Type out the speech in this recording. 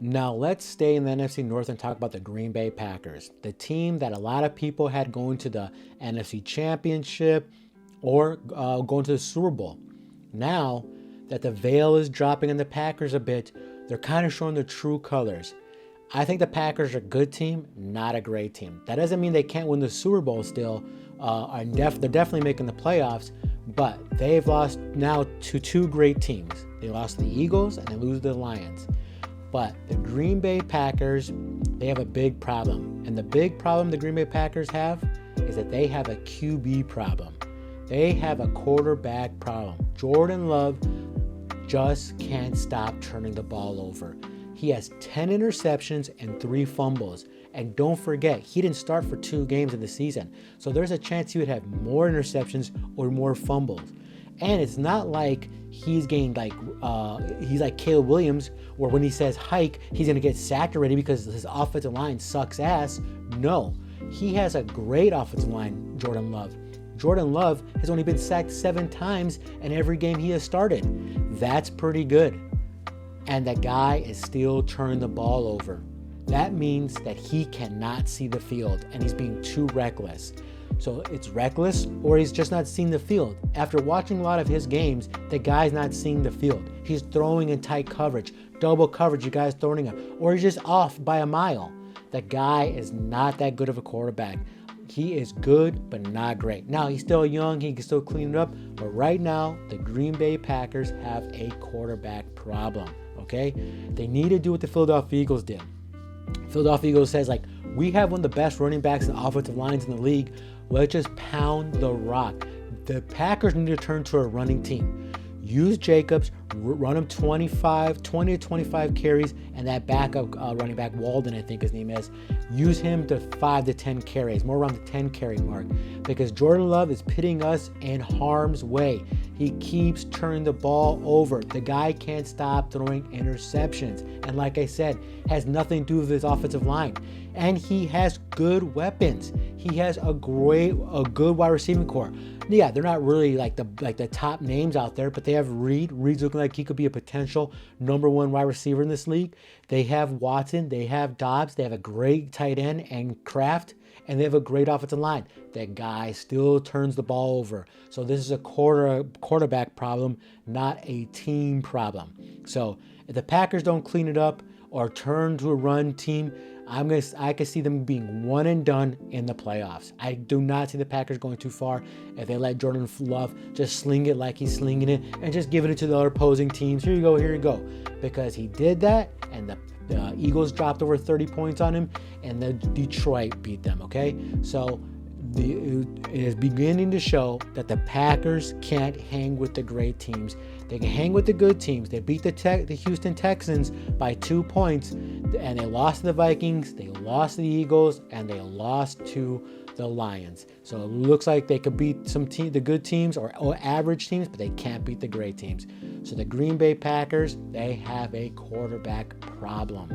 Now let's stay in the NFC North and talk about the Green Bay Packers, the team that a lot of people had going to the NFC Championship or going to the Super Bowl. Now that the veil is dropping on the Packers a bit, they're kind of showing their true colors. I think the Packers are a good team, not a great team. That doesn't mean they can't win the Super Bowl still. They're definitely making the playoffs, but they've lost now to two great teams. They lost to the Eagles and they lose to the Lions. But the Green Bay Packers, they have a big problem. And the big problem the Green Bay Packers have is that they have a QB problem. They have a quarterback problem. Jordan Love just can't stop turning the ball over. He has 10 interceptions and 3 fumbles. And don't forget, he didn't start for 2 games in the season. So there's a chance he would have more interceptions or more fumbles. And it's not like he's getting he's like Caleb Williams, where when he says hike, he's going to get sacked already because his offensive line sucks ass. No, he has a great offensive line, Jordan Love. Jordan Love has only been sacked 7 times in every game he has started. That's pretty good. And that guy is still turning the ball over. That means that he cannot see the field and he's being too reckless. So it's reckless or he's just not seeing the field. After watching a lot of his games, the guy's not seeing the field. He's throwing in tight coverage, double coverage, you guys throwing him, or he's just off by a mile. The guy is not that good of a quarterback. He is good, but not great. Now, he's still young. He can still clean it up. But right now, the Green Bay Packers have a quarterback problem, okay? They need to do what the Philadelphia Eagles did. Philadelphia Eagles says, we have one of the best running backs and offensive lines in the league. Let's just pound the rock. The Packers need to turn to a running team. Use Jacobs, run him 20 to 25 carries, and that backup running back, Walden, I think his name is, use him to 5 to 10 carries, more around the 10 carry mark, because Jordan Love is putting us in harm's way. He keeps turning the ball over. The guy can't stop throwing interceptions. And like I said, has nothing to do with his offensive line. And he has good weapons. He has a good wide receiving core. Yeah, they're not really like the top names out there, but they have Reed. Reed's looking like he could be a potential number 1 wide receiver in this league. They have Watson. They have Dobbs. They have a great tight end and Kraft. And they have a great offensive line. That guy still turns the ball over. So this is a quarterback problem, not a team problem. So if the Packers don't clean it up or turn to a run team, I can see them being one and done in the playoffs. I do not see the Packers going too far if they let Jordan Love just sling it like he's slinging it and just giving it to the other opposing teams. Here you go. Because he did that, and the Eagles dropped over 30 points on him, and the Detroit beat them, okay? So it is beginning to show that the Packers can't hang with the great teams. They can hang with the good teams. They beat the Houston Texans by 2 points, and they lost to the Vikings, they lost to the Eagles, and they lost to the Lions. So it looks like they could beat the good teams or average teams, but they can't beat the great teams. So the Green Bay Packers, they have a quarterback problem.